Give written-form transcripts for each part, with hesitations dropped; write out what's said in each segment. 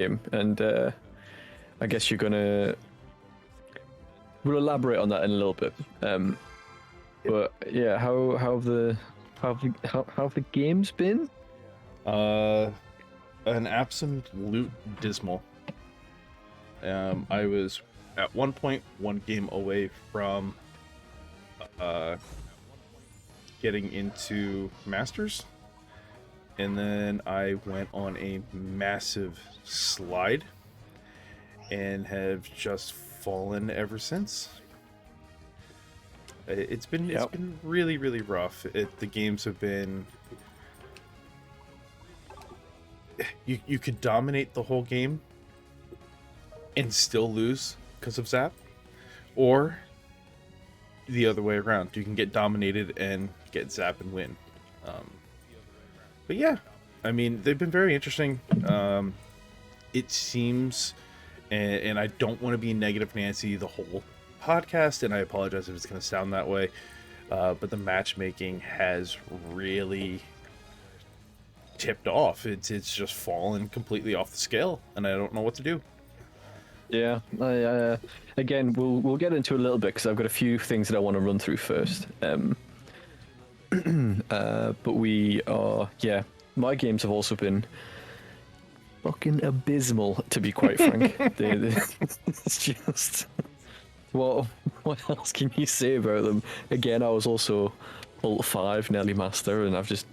and I guess we'll elaborate on that in a little bit. But yeah, how have the games been? An absolute dismal. I was at one point one game away from getting into Masters, and then I went on a massive slide and have just fallen ever since. It's been really, really rough. The games have been. You could dominate the whole game and still lose because of Zap, or the other way around. You can get dominated and get Zap and win. But yeah, I mean, they've been very interesting. It seems, and I don't want to be negative Nancy the whole podcast, and I apologize if it's going to sound that way, but the matchmaking has really tipped off. It's just fallen completely off the scale, and I don't know what to do. Yeah, again, we'll get into a little bit because I've got a few things that I want to run through first. But my games have also been fucking abysmal, to be quite frank. It's just what else can you say about them? Again, I was also Ult 5 nearly master, and I've just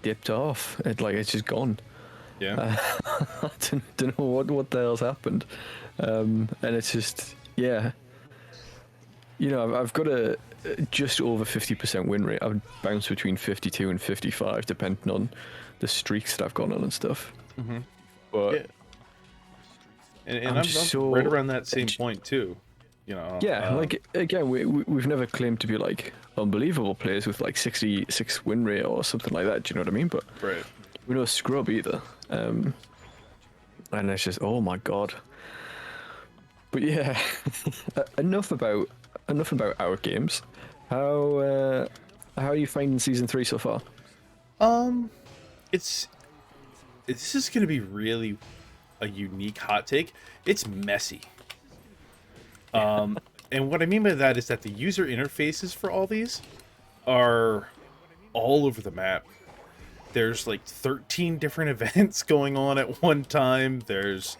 dipped off. It's just gone. Yeah. I don't know what the hell's happened, and it's just I've got a just over 50% win rate. I've bounced between 52 and 55 depending on the streaks that I've gone on and stuff. Mm-hmm. But I'm so right around that same point too. Again, we've never claimed to be like unbelievable players with like 66 win rate or something like that. Do you know what I mean? But right. We're no scrub either. And it's just, oh my god. But yeah, enough about our games. How are you finding season 3 so far? This is gonna be really a unique hot take. It's messy. And what I mean by that is that the user interfaces for all these are all over the map. There's like 13 different events going on at one time. There's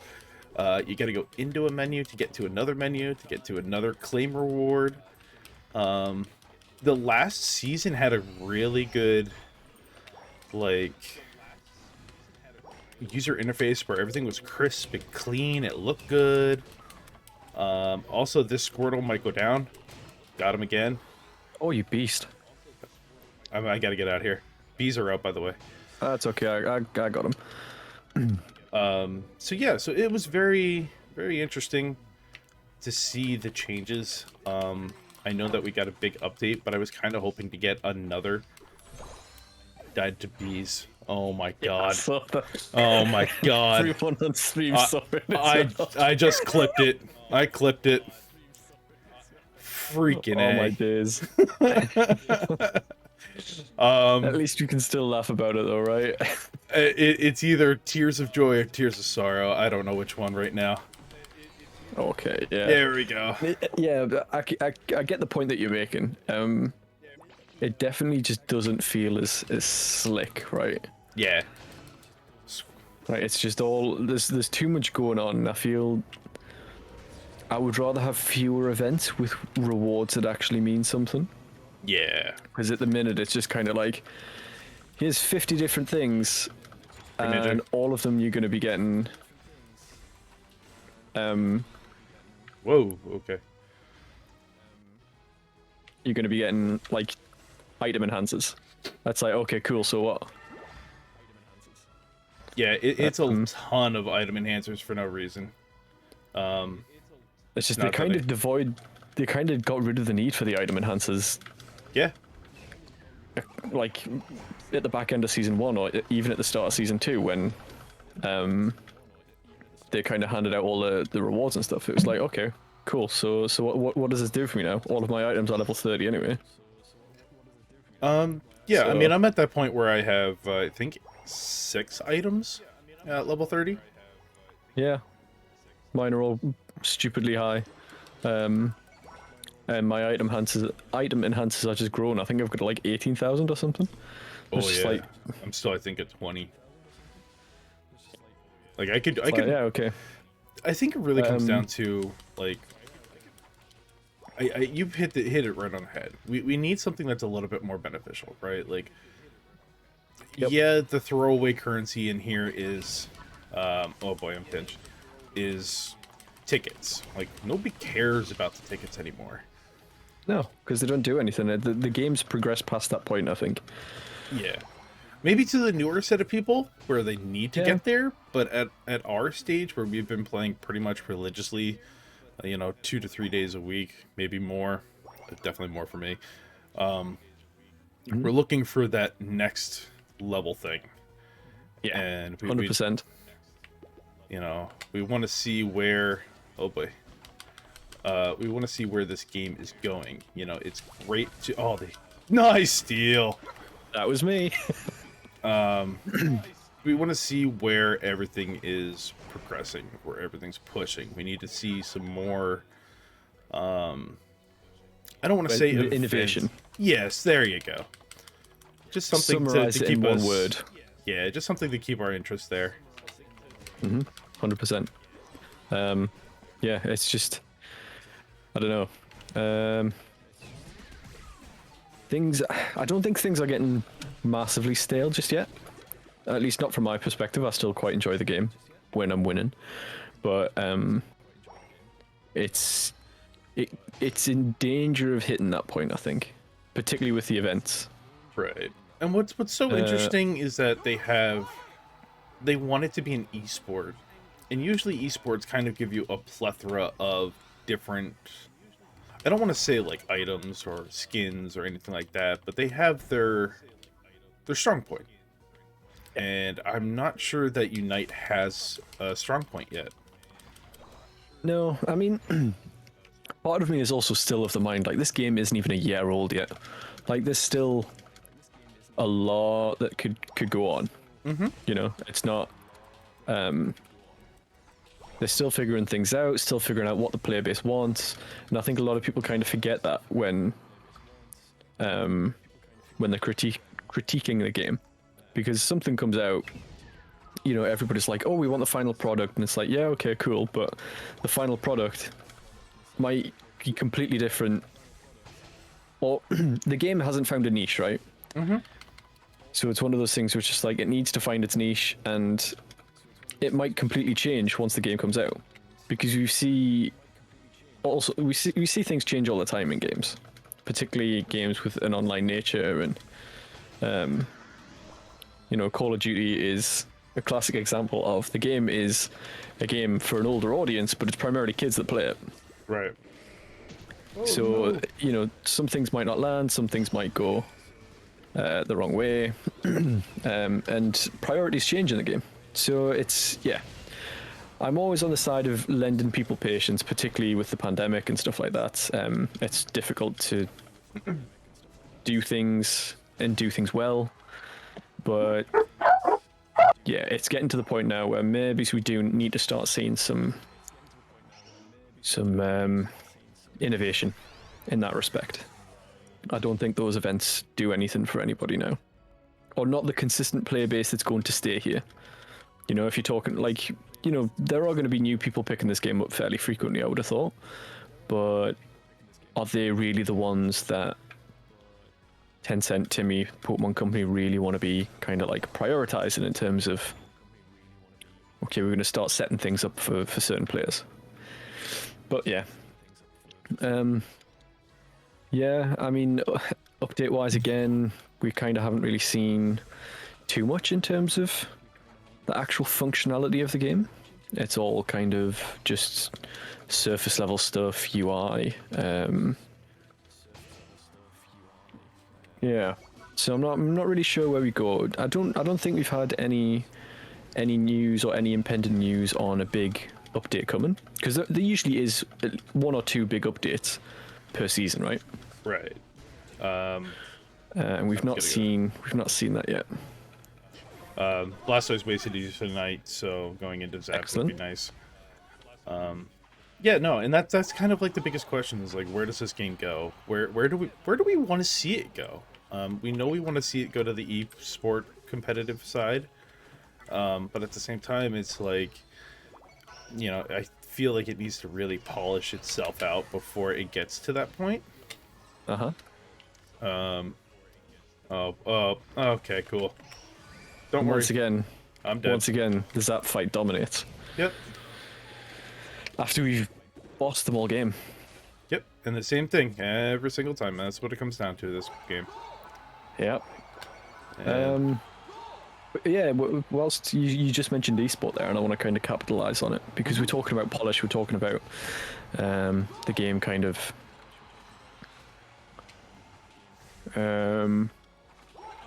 you got to go into a menu to get to another menu to get to another claim reward. The last season had a really good user interface where everything was crisp and clean. It looked good. Also, this Squirtle might go down. Got him again. Oh, you beast! I got to get out of here. Bees are out, by the way. That's okay. I got him. So it was very, very interesting to see the changes. I know that we got a big update, but I was kind of hoping to get another died to bees. Oh my god. Oh my god. Everyone on stream saw it. I just clipped it. I clipped it. Freaking A. Oh my days. At least you can still laugh about it though, right? It's either tears of joy or tears of sorrow. I don't know which one right now. Okay, yeah. There we go. Yeah, I get the point that you're making. It definitely just doesn't feel as slick, right? Yeah. Right, it's just all there's too much going on. I feel I would rather have fewer events with rewards that actually mean something. Yeah. Because at the minute it's just kind of like, here's 50 different things, and all of them you're going to be getting. Whoa. Okay. You're going to be getting like item enhancers. That's like, okay, cool. So what? Yeah, it's a ton of item enhancers for no reason. It's just they kind of got rid of the need for the item enhancers. Yeah. Like at the back end of season 1, or even at the start of season 2, when they kind of handed out all the rewards and stuff. It was like, okay, cool. So what does this do for me now? All of my items are level 30 anyway. Yeah, so, I mean, I'm at that point where I have, I think, 6 items at level 30? Yeah, mine are all stupidly high. And my item enhancers are just grown. I think I've got like 18,000 or something. Oh It's just yeah, like, I'm still I think at 20. Like I could yeah, okay. I think it really comes down to like you've hit it right on the head. We need something that's a little bit more beneficial, right? Like Yep. yeah, the throwaway currency in here is oh boy, I'm pinched. Is tickets. Like nobody cares about the tickets anymore. No, because they don't do anything. The game's progressed past that point, I think. Yeah. Maybe to the newer set of people where they need to get there, but at our stage where we've been playing pretty much religiously, 2 to 3 days a week, maybe more, definitely more for me. We're looking for that next level thing. Yeah, and 100%. We want to see where, oh boy, we want to see where this game is going. It's great to, nice steal. That was me. We want to see where everything is progressing, where everything's pushing. We need to see some more, I don't want to say innovation. Yes, there you go. Just something Summarize to it keep in us, one word. Yeah, just something to keep our interest there. 100%. Yeah, it's just, I don't know. I don't think things are getting massively stale just yet. At least not from my perspective. I still quite enjoy the game when I'm winning, but it's in danger of hitting that point, I think, particularly with the events. Right. And what's so interesting is that they want it to be an esport, and usually esports kind of give you a plethora of different, I don't want to say like items or skins or anything like that, but they have their strong point. And I'm not sure that Unite has a strong point yet. No, I mean, part of me is also still of the mind, like, this game isn't even a year old yet. Like, there's still a lot that could go on. It's not, they're still figuring things out, still figuring out what the player base wants, and I think a lot of people kind of forget that when they're critiquing the game, because something comes out, everybody's like, oh, we want the final product, and it's like, yeah, okay, cool, but the final product might be completely different, or the game hasn't found a niche, right? So it's one of those things where it's just like, it needs to find its niche, and it might completely change once the game comes out, because we see things change all the time in games, particularly games with an online nature, and Call of Duty is a classic example of, the game is a game for an older audience, but it's primarily kids that play it. Right. Some things might not land, some things might go the wrong way, and priorities change in the game. So I'm always on the side of lending people patience, particularly with the pandemic and stuff like that. It's difficult to do things and do things well, but yeah, it's getting to the point now where maybe we do need to start seeing some innovation in that respect. I don't think those events do anything for anybody now, or not the consistent player base that's going to stay here. If you're talking like, there are going to be new people picking this game up fairly frequently, I would have thought, but are they really the ones that Tencent, Timmy, Pokemon Company really want to be kind of like prioritizing in terms of, okay, we're going to start setting things up for certain players? But yeah. Yeah, I mean, update-wise, again, we kind of haven't really seen too much in terms of the actual functionality of the game. It's all kind of just surface-level stuff, UI. Yeah, so I'm not really sure where we go. I don't think we've had any news or any impending news on a big update coming, because there usually is 1 or 2 big updates per season, right? Right. And we've not seen that yet. Blastoise wasted you tonight, so going into Zap Excellent. would be nice. Yeah, no, and that's kind of like the biggest question is like, where does this game go? Where do we want to see it go? We know we want to see it go to the e-sport competitive side, but at the same time, it's like, I feel like it needs to really polish itself out before it gets to that point. Okay, cool. Don't worry. Once again, I'm dead. the Zap fight dominates. Yep. After we've bossed them all game. Yep, and the same thing every single time. That's what it comes down to this game. Yep. And But yeah, whilst you just mentioned esport there, and I want to kind of capitalize on it because we're talking about polish, we're talking about the game kind of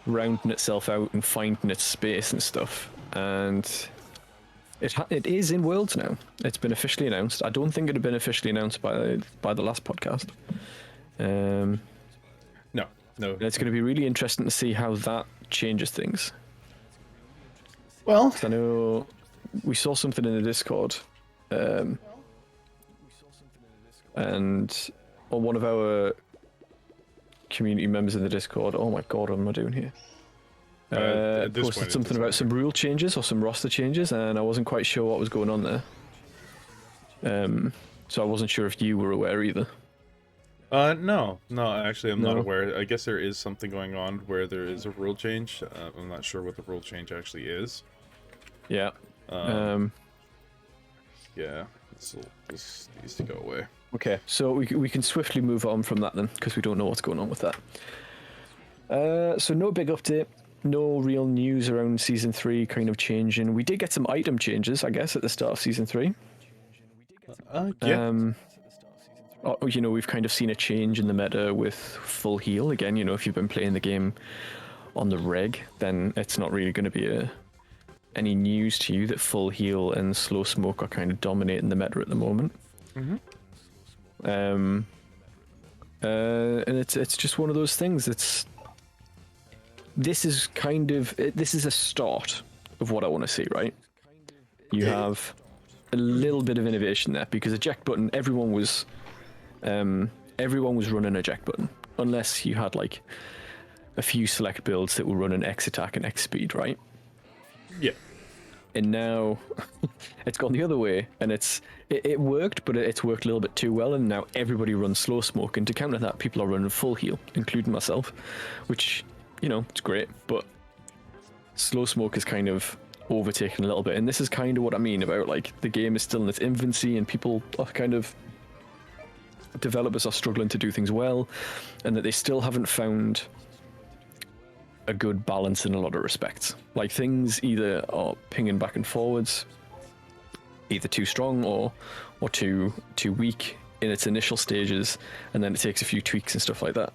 rounding itself out and finding its space and stuff, and it is in Worlds now. It's been officially announced. I don't think it had been officially announced by the last podcast. No. It's going to be really interesting to see how that changes things. Well, I know we saw something in the Discord, and on one of our community members in the Discord. Oh my god, what am I doing here? at this Posted point, something about some rule changes or some roster changes, and I wasn't quite sure what was going on there. So I wasn't sure if you were aware either. No, actually, I'm not No. aware. I guess there is something going on where there is a rule change. I'm not sure what the rule change actually is. Yeah. Yeah, this needs to go away. Okay, so we can swiftly move on from that then, because we don't know what's going on with that. So no big update, no real news around Season 3 kind of changing. We did get some item changes, I guess, at the start of Season 3. Yeah. We've kind of seen a change in the meta with full heal. Again, if you've been playing the game on the reg, then it's not really going to be any news to you that full heal and slow smoke are kind of dominating the meta at the moment. Mm-hmm. And it's just one of those things. This is a start of what I want to see, right? You have a little bit of innovation there because eject button. Everyone was running eject button, unless you had like a few select builds that were running X attack and X speed, right? Yeah. And now it's gone the other way, and it worked, but it's worked a little bit too well, and now everybody runs slow smoke, and to counter that, people are running full heal, including myself, which, it's great, but slow smoke is kind of overtaken a little bit, and this is kind of what I mean about, like, the game is still in its infancy, and people are developers are struggling to do things well, and that they still haven't found a good balance in a lot of respects. Like, things either are pinging back and forwards, either too strong or too weak in its initial stages, and then it takes a few tweaks and stuff like that.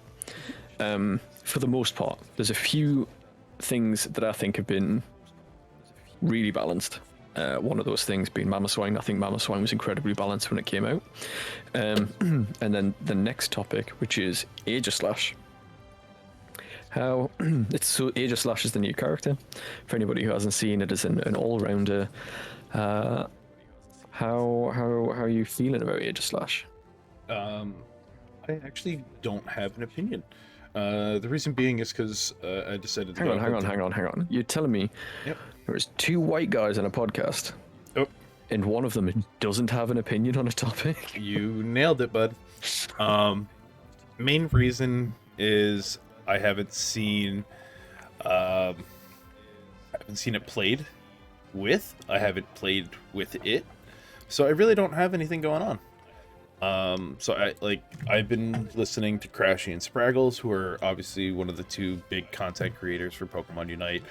For the most part, there's a few things that I think have been really balanced. One of those things being Mamoswine. I think Mamoswine was incredibly balanced when it came out. And then the next topic, which is Aegislash. How Aegislash is the new character. For anybody who hasn't seen it, as an all-rounder. How are you feeling about Aegislash? I actually don't have an opinion. The reason being is because I decided to Hang on. You're telling me there's two white guys on a podcast, and one of them doesn't have an opinion on a topic? You nailed it, bud. Main reason is I haven't seen it played with. I haven't played with it, so I really don't have anything going on. So I've been listening to Crashy and Spraggles, who are obviously one of the two big content creators for Pokemon Unite.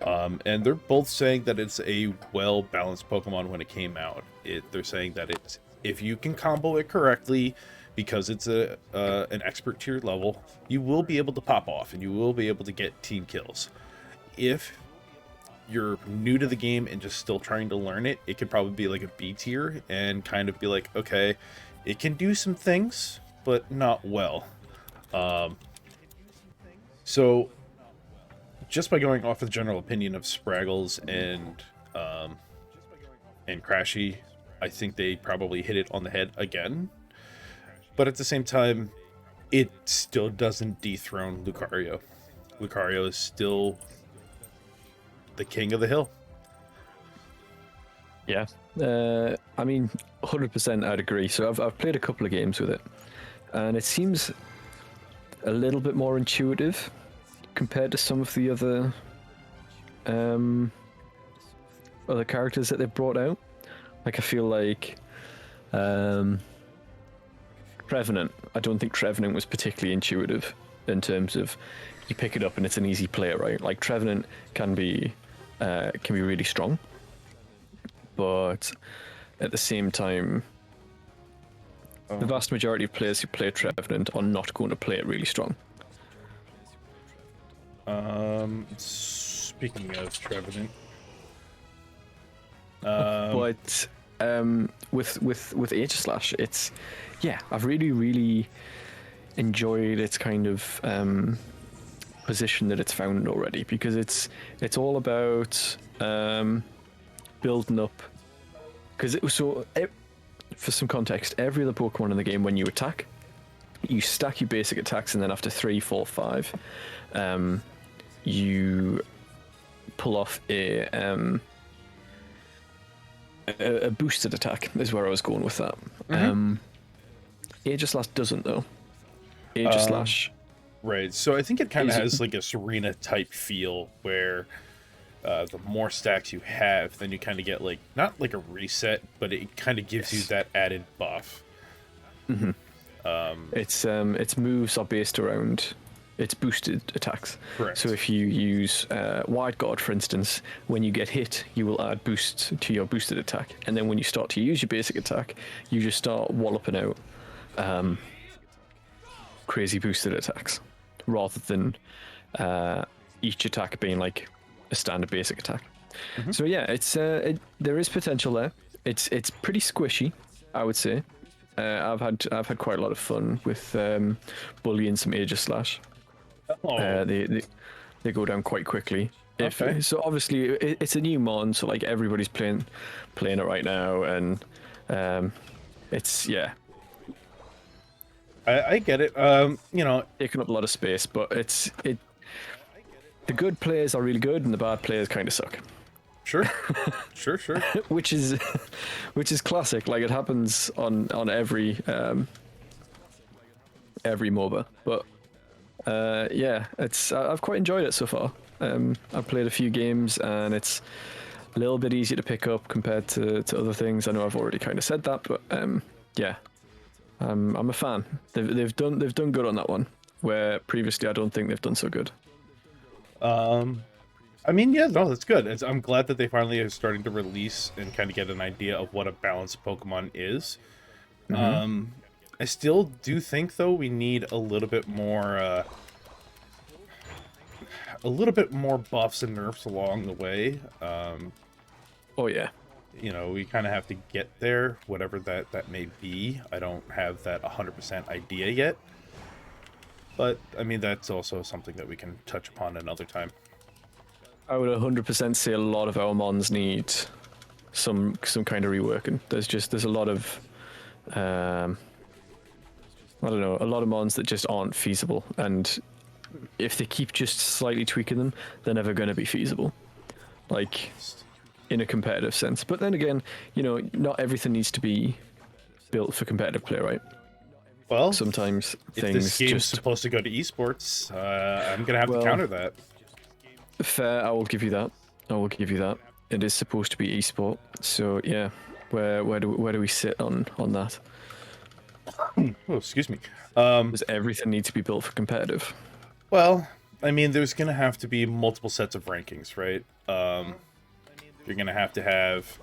And they're both saying that it's a well-balanced Pokemon when it came out. They're saying that if you can combo it correctly, because it's an expert tier level, you will be able to pop off and you will be able to get team kills. If you're new to the game and just still trying to learn it, it could probably be like a B tier and kind of be like, okay, it can do some things, but not well. So just by going off of the general opinion of Spraggles and Crashy, I think they probably hit it on the head again. But at the same time, it still doesn't dethrone Lucario. Lucario is still the king of the hill. Yeah. I mean, 100% I'd agree. So I've played a couple of games with it, and it seems a little bit more intuitive compared to some of the other characters that they've brought out. Like, I feel like Trevenant. I don't think Trevenant was particularly intuitive in terms of you pick it up and it's an easy play, right? Like, Trevenant can be really strong, but at the same time, the vast majority of players who play Trevenant are not going to play it really strong. Speaking of Trevenant, but with Aegislash, it's I've really enjoyed its kind of position that it's found already, because it's all about building up. Because for some context, every other Pokemon in the game, when you attack, you stack your basic attacks, and then after 3, 4, 5, you pull off a boosted attack. Is where I was going with that. Aegislash doesn't, though. Aegislash. Right. So I think it kind of has like a Serena type feel, where the more stacks you have, then you kind of get like, not like a reset, but it kind of gives you that added buff. Its moves are based around its boosted attacks. Correct. So if you use Wide Guard, for instance, when you get hit, you will add boost to your boosted attack, and then when you start to use your basic attack, you just start walloping out crazy boosted attacks, rather than each attack being like a standard basic attack. So yeah, it's there is potential there. It's pretty squishy, I would say. I've had quite a lot of fun with bullying some Aegislash. They go down quite quickly. Okay. So obviously it's a new mon, so like everybody's playing it right now, and it's I get it. taking up a lot of space, but the good players are really good, and the bad players kind of suck. Sure. which is classic. Like, it happens on every MOBA. But I've quite enjoyed it so far. I've played a few games, and it's a little bit easier to pick up compared to other things. I know I've already kind of said that, but I'm a fan. They've done good on that one, where previously I don't think they've done so good. I mean, yeah, no, that's good. I'm glad that they finally are starting to release and kind of get an idea of what a balanced Pokemon is. I still do think, though, we need a little bit more buffs and nerfs along the way. Oh yeah. We kind of have to get there, whatever that may be. I don't have that 100% idea yet. But, I mean, that's also something that we can touch upon another time. I would 100% say a lot of our mons need some kind of reworking. There's a lot of I don't know, a lot of mons that just aren't feasible, and if they keep just slightly tweaking them, they're never going to be feasible, like in a competitive sense. But then again, not everything needs to be built for competitive play, right? Well, sometimes if things this game's supposed to go to esports, I'm gonna have to counter that. Fair, I will give you that. It is supposed to be esport, so yeah. Where do we sit on that? Oh, excuse me. Does everything need to be built for competitive? Well, I mean, there's gonna have to be multiple sets of rankings, right? You're gonna have to have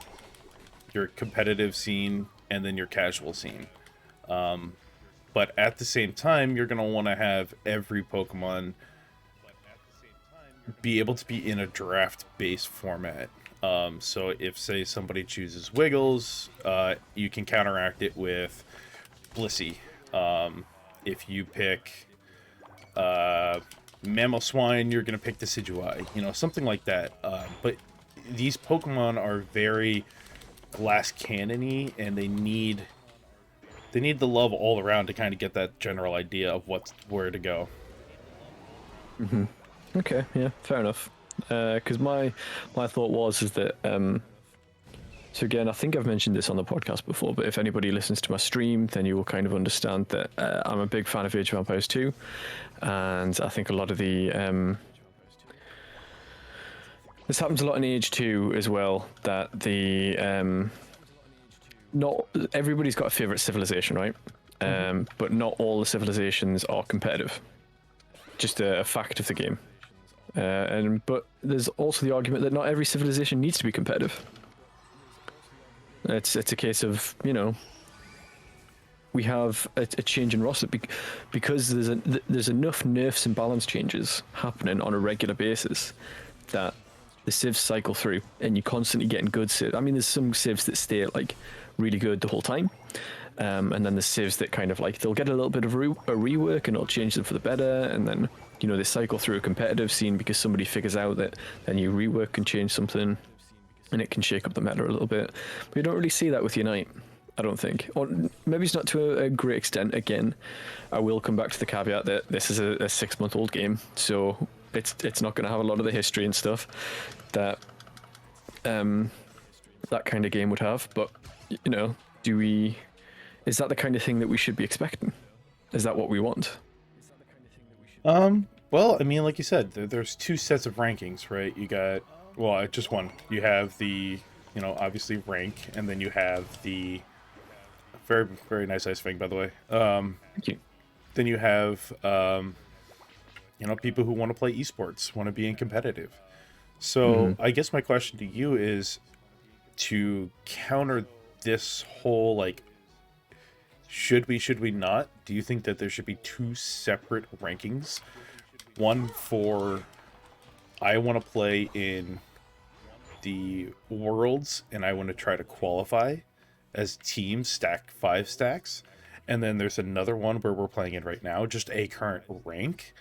your competitive scene and then your casual scene. But at the same time, you're gonna want to have every Pokemon be able to be in a draft-based format. So if, say, somebody chooses Wiggles, you can counteract it with Blissey. If you pick Mamoswine, you're going to pick Decidueye, something like that. But these Pokemon are very glass cannon-y, and they need the love all around to kind of get that general idea of where to go. Mm-hmm. Okay, yeah, fair enough. Because my thought is that so again, I think I've mentioned this on the podcast before, but if anybody listens to my stream, then you will kind of understand that I'm a big fan of Age of Empires 2, and I think a lot of the this happens a lot in Age 2 as well, that the not everybody's got a favorite civilization, right? But not all the civilizations are competitive. Just a fact of the game. But there's also the argument that not every civilization needs to be competitive. It's a case of, we have a change in roster because there's enough nerfs and balance changes happening on a regular basis that the civs cycle through, and you're constantly getting good civs. I mean, there's some civs that stay like really good the whole time, and then the civs that kind of like they'll get a little bit of a rework and it'll change them for the better, and then they cycle through a competitive scene because somebody figures out that then you rework and change something, and it can shake up the meta a little bit. But you don't really see that with Unite, I don't think, or maybe it's not to a great extent. Again, I will come back to the caveat that this is a 6-month-old game, so it's not going to have a lot of the history and stuff that that kind of game would have. But is that the kind of thing that we should be expecting? Is that what we want? Well, I mean, like you said, there's two sets of rankings, right? You got, well, just one. You have the, obviously rank, and then you have the very, very nice ice fang, by the way. Thank you. Then you have, people who want to play esports, want to be in competitive. So I guess my question to you is, to counter this whole, like, should we not? Do you think that there should be two separate rankings? One for, I want to play in the worlds and I want to try to qualify as teams, stack 5 stacks. And then there's another one where we're playing in right now, just a current rank.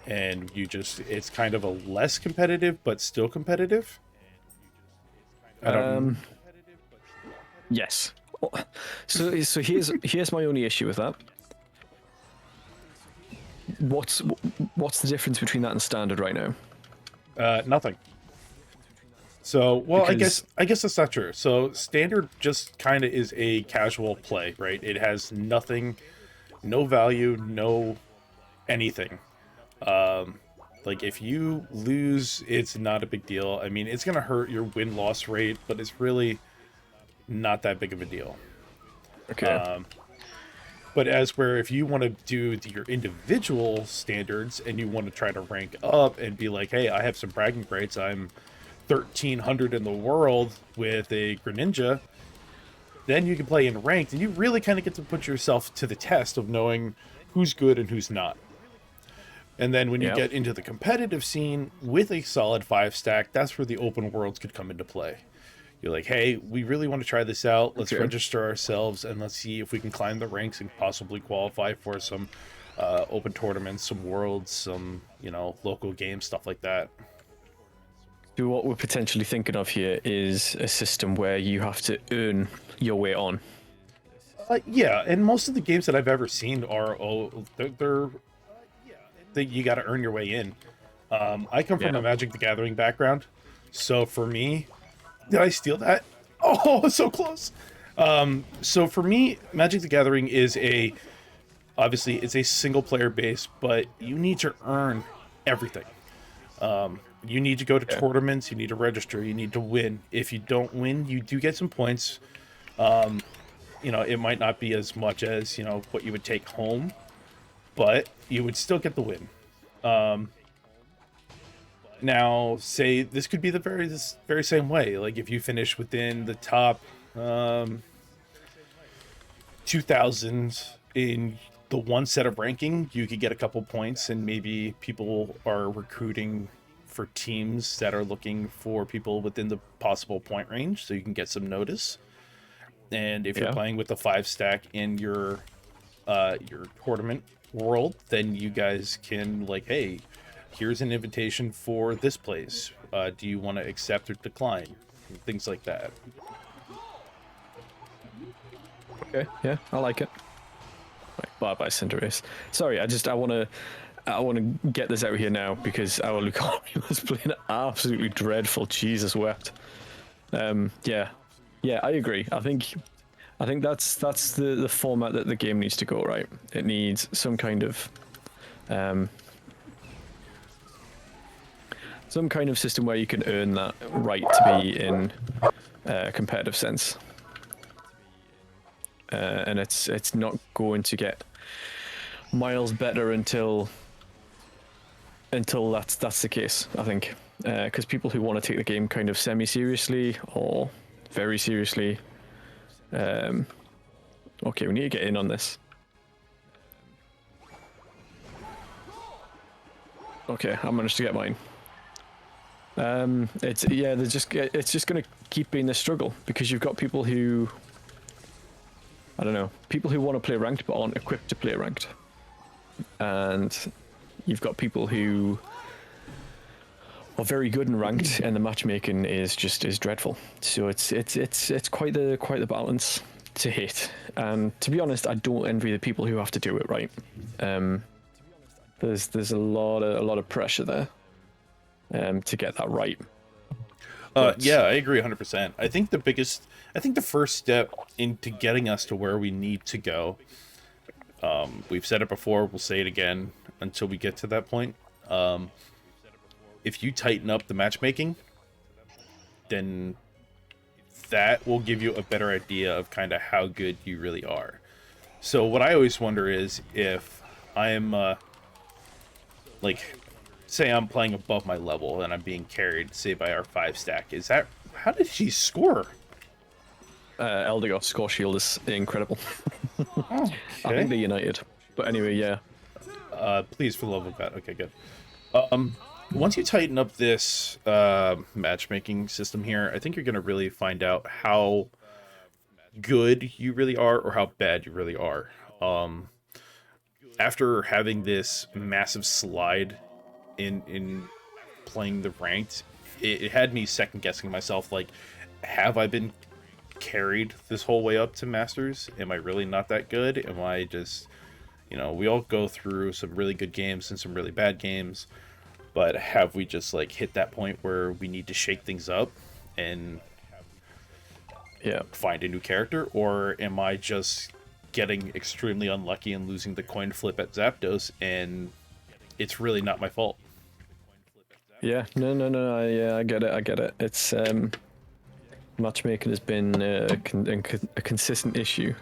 And it's kind of a less competitive, but still competitive. I don't Yes. So here's my only issue with that. What's the difference between that and standard right now? Nothing. So, well, Because... I guess that's not true. So standard just kind of is a casual play, right? It has nothing, no value, no anything. Like if you lose, it's not a big deal. I mean, it's going to hurt your win-loss rate, but it's really not that big of a deal. Okay. But as where if you want to do your individual standards and you want to try to rank up and be like, hey, I have some bragging rights, I'm 1300 in the world with a Greninja, then you can play in ranked, and you really kind of get to put yourself to the test of knowing who's good and who's not. And then when you get into the competitive scene with a solid 5 stack, that's where the open worlds could come into play. You're like, hey, we really want to try this out. Let's register ourselves and let's see if we can climb the ranks and possibly qualify for some open tournaments, some worlds, some, local games, stuff like that. So what we're potentially thinking of here is a system where you have to earn your way on. Yeah, and most of the games that I've ever seen are, you got to earn your way in. I come from a Magic the Gathering background, so for me, did I steal that? Oh, so close. So for me, Magic the Gathering is obviously it's a single player base, but you need to earn everything. You need to go to tournaments, you need to register, you need to win. If you don't win, you do get some points. It might not be as much as, what you would take home, but you would still get the win. Now, say this could be this very same way. Like if you finish within the top 2,000 in the one set of ranking, you could get a couple points, and maybe people are recruiting for teams that are looking for people within the possible point range, so you can get some notice. And if you're playing with a 5 stack in your tournament, world, then you guys can like, hey, here's an invitation for this place. Do you want to accept or decline? Things like that. Okay, yeah, I like it. Right, bye bye, Cinderace. Sorry, I want to get this out here now because our Lucario was playing absolutely dreadful. Jesus wept. Yeah, I agree. I think that's the format that the game needs to go, right? It needs some kind of system where you can earn that right to be in a competitive sense. And it's not going to get miles better until that's the case, I think, because people who want to take the game kind of semi-seriously or very seriously, okay, we need to get in on this. Okay, I managed to get mine. It's just going to keep being this struggle because you've got people who, I don't know, people who want to play ranked but aren't equipped to play ranked, and you've got people who are very good in ranked, and the matchmaking is dreadful. So it's quite the balance to hit. And to be honest, I don't envy the people who have to do it right. There's a lot of pressure there to get that right. Yeah, I agree 100%. I think the first step into getting us to where we need to go, we've said it before, we'll say it again until we get to that point. If you tighten up the matchmaking, then that will give you a better idea of kind of how good you really are. So what I always wonder is if I'm, like, say I'm playing above my level and I'm being carried, say, by our 5 stack, how did she score? Eldegoss score shield is incredible. Okay. I think they're united. But anyway, yeah. Please, for the love of God. Okay, good. Once you tighten up this matchmaking system here, I think you're going to really find out how good you really are or how bad you really are. After having this massive slide in playing the ranked, it had me second guessing myself, like, have I been carried this whole way up to Masters? Am I really not that good? Am I just, we all go through some really good games and some really bad games, but have we just like hit that point where we need to shake things up and find a new character? Or am I just getting extremely unlucky and losing the coin flip at Zapdos, and it's really not my fault? Yeah, no, I get it. It's matchmaking has been a consistent issue.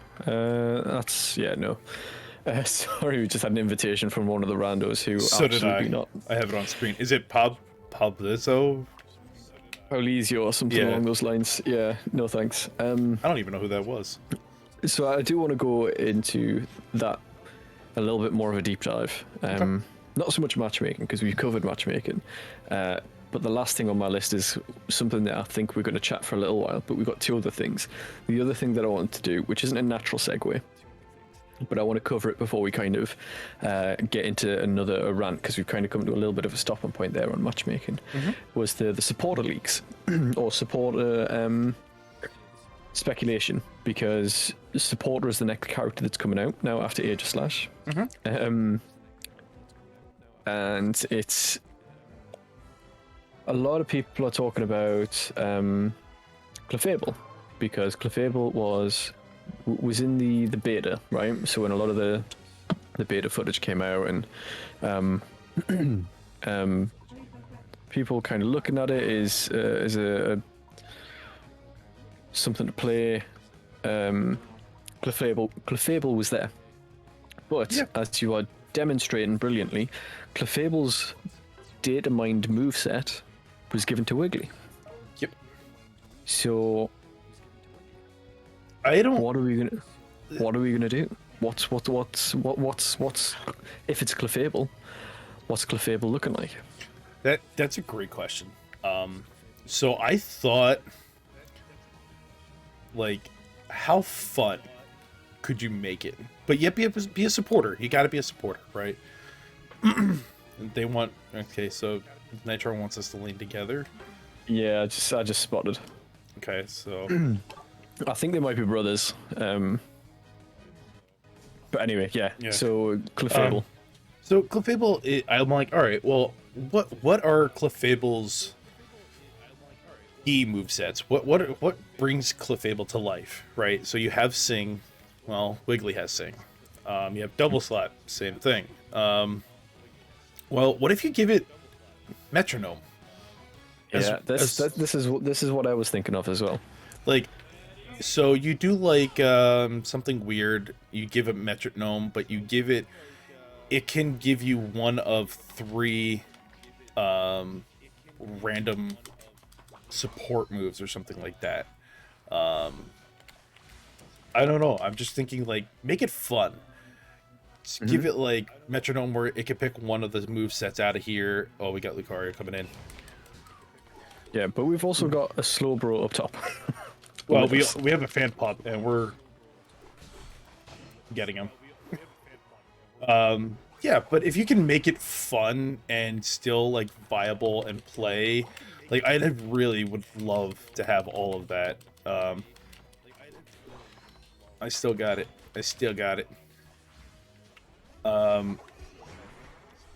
Sorry, we just had an invitation from one of the randos who So did absolutely I. not. I have it on screen. Is it Pablizzo? Polizio or something along those lines. Yeah, no thanks. I don't even know who that was. So I do want to go into that a little bit more of a deep dive. Okay. Not so much matchmaking, because we've covered matchmaking. But the last thing on my list is something that I think we're going to chat for a little while, but we've got 2 other things. The other thing that I want to do, which isn't a natural segue, but I want to cover it before we kind of get into another rant, because we've kind of come to a little bit of a stopping point there on matchmaking, was the supporter leaks, or supporter speculation, because supporter is the next character that's coming out now after Age of Slash. And it's a lot of people are talking about Clefable, because Clefable was in the beta, right? So when a lot of the beta footage came out, and people kind of looking at it as a something to play. Clefable was there, but as you are demonstrating brilliantly, Clefable's data mined moveset was given to Wiggly. Yep. So I don't. What are we gonna do? What's if it's Clefable? What's Clefable looking like? That's a great question. So I thought, like, how fun could you make it? But yet be a supporter. You got to be a supporter, right? They want. Okay, so Nitro wants us to lean together. Yeah, I just spotted. Okay, so I think they might be brothers. But anyway, yeah. So Clefable. So Clefable, I'm like, all right. Well, what are Clefable's key movesets? What brings Clefable to life, right? So you have Sing. Well, Wiggly has Sing. You have Double Slap, same thing. Well, what if you give it Metronome? This is what I was thinking of as well. Like, so you do like something weird. You give it Metronome, but you give it. It can give you one of 3 random support moves or something like that. I don't know. I'm just thinking like make it fun. Give it like Metronome where it can pick one of the move sets out of here. Oh, we got Lucario coming in. Yeah, but we've also got a Slowbro up top. Well, we have a fan pop and we're getting him. Yeah, but if you can make it fun and still like viable and play, like I really would love to have all of that. I still got it. I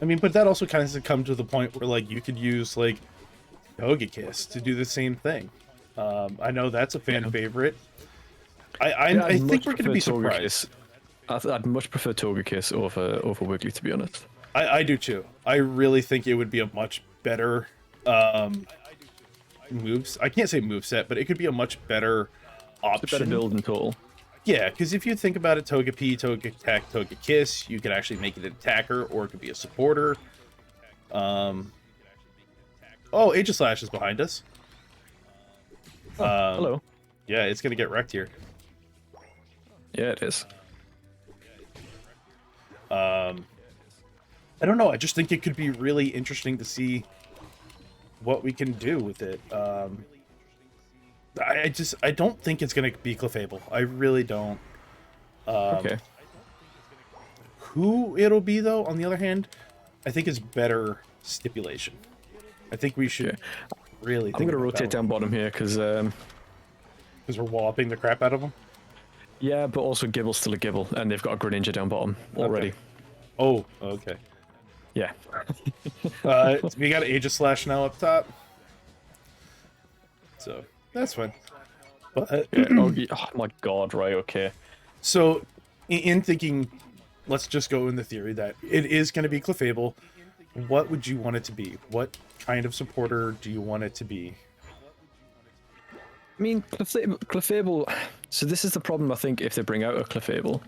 mean, but that also kind of come to the point where like you could use like Togekiss to do the same thing. I know that's a fan favorite. I think we're going to be surprised. I'd much prefer Togekiss over Wiggly, to be honest. I do too. I really think it would be a much better moves. I can't say moveset, but it could be a much better option. It's a better build in total. Yeah, because if you think about it, Togepi, Togekiss, Togekiss, you could actually make it an attacker, or it could be a supporter. Oh, Aegislash is behind us. Hello. Yeah, it's gonna get wrecked here. Yeah, it is. I don't know. I just think it could be really interesting to see what we can do with it. I don't think it's gonna be Clefable. I really don't. Okay. Who it'll be though, on the other hand, I think is better stipulation. I think we should really. I'm gonna rotate down bottom here because we're walloping the crap out of them. Yeah, but also Gibble's still a Gibble, and they've got a Greninja down bottom already. Okay. Oh, okay. Yeah. We got Aegislash now up top, so that's fine. But oh my god! Right. Okay. So, in thinking, let's just go in the theory that it is going to be Clefable. What would you want it to be? What kind of supporter do you want it to be? I mean, Clefable. So this is the problem, I think, if they bring out a Clefable,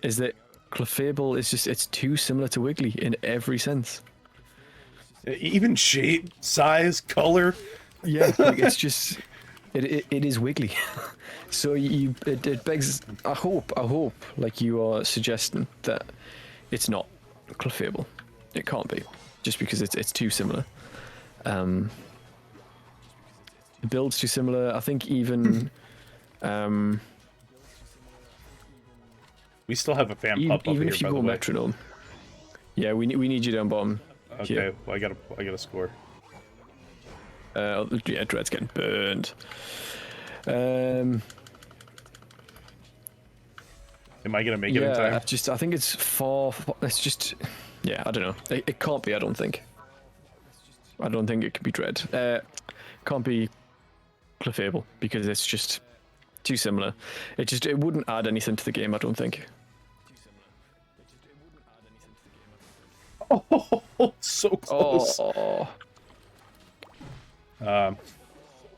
is that Clefable is it's too similar to Wiggly in every sense. Even shape, size, color. Yeah, like it's just it is Wiggly. So it begs. I hope like you are suggesting that it's not Clefable. It can't be, just because it's too similar. The build's too similar. I think even we still have a fan pop up even here, if you by go the way. Metronome. Yeah, we need you down bottom. Okay, Here. well I gotta score. Yeah, Dread's getting burned. Am I gonna make it in time? I think it's far. It's just, yeah, I don't know. It can't be. I don't think. I don't think it could be Dread. Can't be Clefable because it's just too similar. It wouldn't add anything to the game. I don't think. Oh, so close. Oh.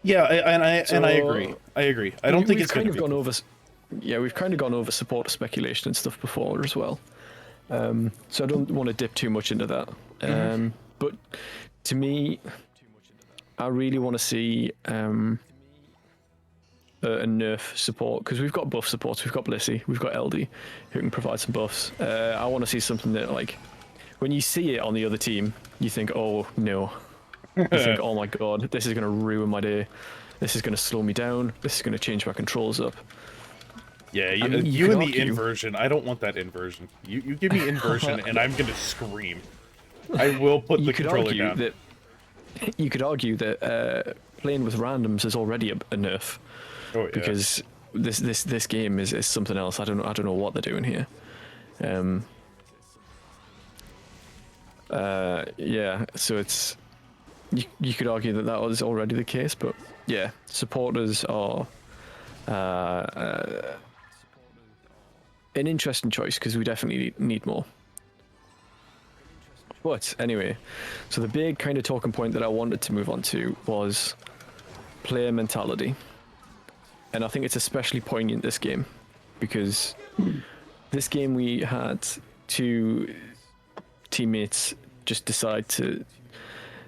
Yeah, I agree. I agree. I don't think it's kind going of to be. gone over. Yeah, we've kind of gone over supporter speculation and stuff before as well. So I don't want to dip too much into that. But to me, I really want to see a nerf support, because we've got buff supports. We've got Blissey, we've got LD, who can provide some buffs. I want to see something that, like, when you see it on the other team, you think, oh no. You think, oh my god, this is going to ruin my day. This is going to slow me down. This is going to change my controls up. Yeah, I mean, you could and the argue- inversion. I don't want that inversion. You give me inversion, and I'm gonna scream. I will put the you could controller argue down. that you could argue that playing with randoms is already a nerf, Oh yeah. because this game is something else. I don't know what they're doing here. Yeah, so it's you could argue that was already the case, but yeah, supporters are an interesting choice because we definitely need more. But anyway, so the big kind of talking point that I wanted to move on to was player mentality. And I think it's especially poignant this game because this game we had two teammates just decide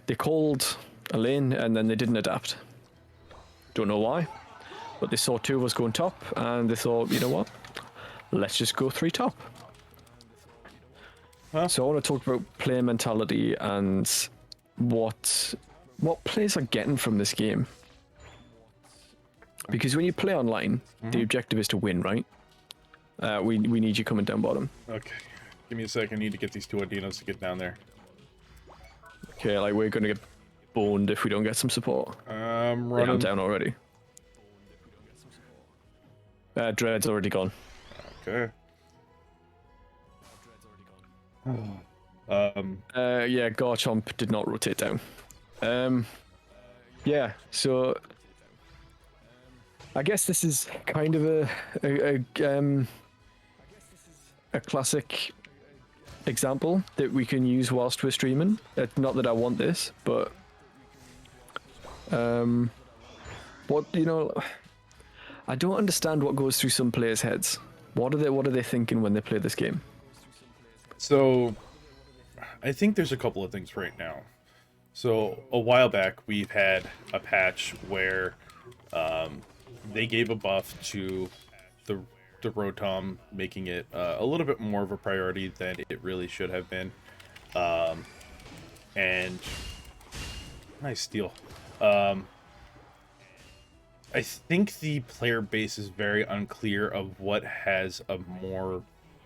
they called a lane and then they didn't adapt. Don't know why, but they saw two of us going top and they thought, you know what, let's just go 3 top. Huh? So I want to talk about player mentality and what players are getting from this game. Because when you play online, the objective is to win, right? We need you coming down bottom. Okay. Give me a sec. I need to get these two Adinos to get down there. Okay, like we're gonna get boned if we don't get some support. Yeah, I'm Running. down already. Dread's already gone. Okay. Yeah, Garchomp did not rotate down. Yeah, so I guess this is kind of a classic example that we can use whilst we're streaming. Not that I want this, but what I don't understand what goes through some players' heads. What are they thinking when they play this game? So, I think there's a couple of things right now. So, a while back, we've had a patch where they gave a buff to the Rotom, making it a little bit more of a priority than it really should have been. And nice steal. I think the player base is very unclear of what has a more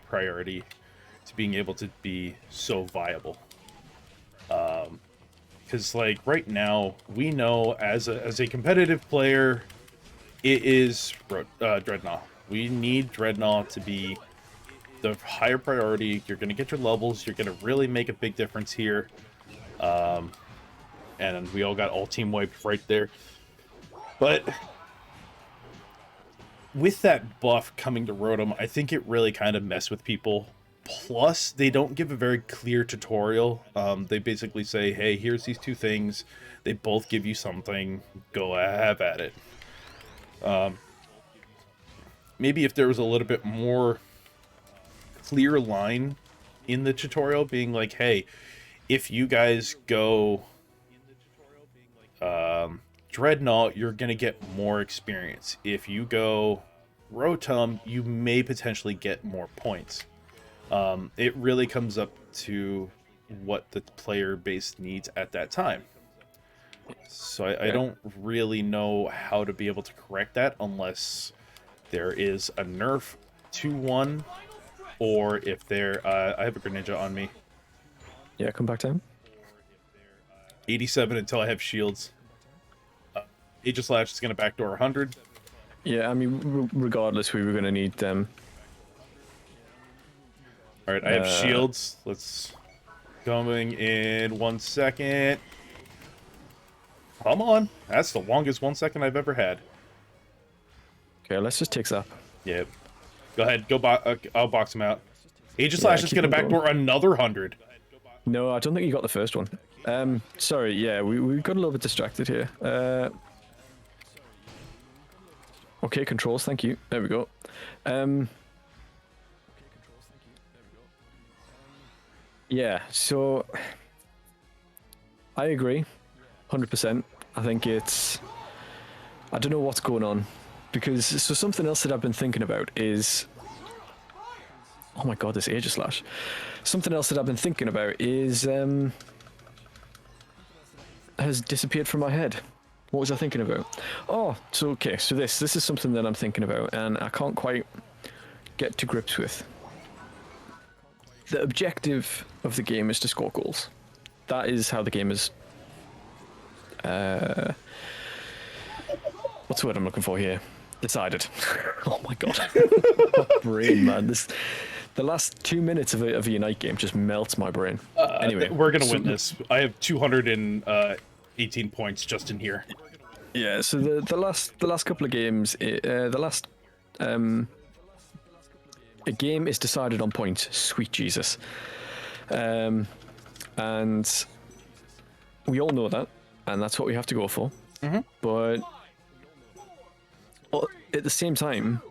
priority to being able to be so viable. Because like right now, we know as a competitive player, it is Dreadnought. We need Dreadnought to be the higher priority. You're going to get your levels. You're going to really make a big difference here. And we all got all team wiped right there. But with that buff coming to Rotom, I think it really kind of messed with people. Plus, they don't give a very clear tutorial. They basically say, hey, here's these two things. They both give you something. Go have at it. Maybe if there was a little bit more clear line in the tutorial being like, hey, if you guys go Dreadnought, you're going to get more experience. If you go Rotom, you may potentially get more points. It really comes up to what the player base needs at that time. So I don't really know how to be able to correct that unless there is a nerf 2-1 or if there... I have a Greninja on me. Yeah, come back down. 87 until I have shields. Aegislash is going to backdoor 100. Yeah, I mean, regardless, we were going to need them. Alright, I have shields. Let's... Coming in 1 second. Come on. That's the longest 1 second I've ever had. Okay, let's just take Zap. Yep. Go ahead. I'll box him out. Aegislash is going to backdoor another 100. No, I don't think you got the first one. Sorry, yeah, we got a little bit distracted here. Okay, controls, thank you. There we go. Yeah, so I agree, 100%. I think I don't know what's going on, because so something else that I've been thinking about is, oh my god, this Aegislash. Something else that I've been thinking about is has disappeared from my head. What was I thinking about? Oh, so okay, so this is something that I'm thinking about, and I can't quite get to grips with. The objective of the game is to score goals. That is how the game is. What's the word I'm looking for here? Decided. Oh my god, my brain, man. The last 2 minutes of a Unite game just melts my brain. Anyway, we're gonna win this. I have 218 points just in here. Yeah, so the last couple of games, a game is decided on points. Sweet Jesus, and we all know that, and that's what we have to go for. Mm-hmm. But at the same time,